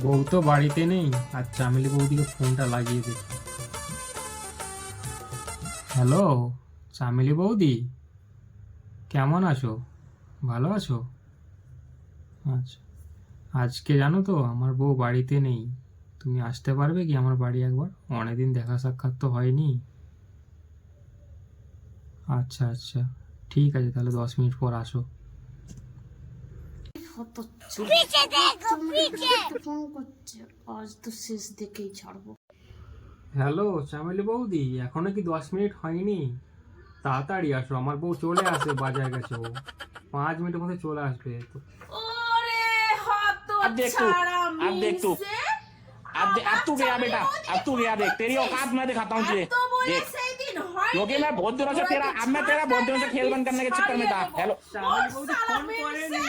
বউ তো বাড়িতে নেই, আর চামেলি বৌদিকে ফোনটা লাগিয়ে দেখি। হ্যালো, চামেলি বৌদি, কেমন আছো? ভালো আছো? আচ্ছা, আজকে জানো তো আমার বউ বাড়িতে নেই। তুমি আসতে পারবে কি আমার বাড়ি একবার? অনেকদিন দেখা সাক্ষাৎ তো হয়নি। আচ্ছা আচ্ছা, ঠিক আছে, তাহলে 10 মিনিট পর আসো। पीछे देखो पीछे फोन করছে আজ তো শেষ দেখেই ছাড়বো। হ্যালো চামেলি বৌদি, এখনো কি 10 মিনিট হয়নি? তাড়াতাড়ি আসো, আমার বউ চলে আসে, বাজার গেছে ও। 5 মিনিটের মধ্যে চলে আসবে তো। ওরে হত अब देख तू ছাড়া अब देख तू अब तू गया बेटा। अब तू गया, देख तेरी औकात मैं दिखाता हूँ तुझे। তো বলে देख, সেই दिन হয় क्योंकि मैं बहुत दिनों से तेरा अब मैं तेरा बहुत दिनों से खेल बंद करने के चक्कर में था। हेलो চামেলি বৌদি ফোন করেনি।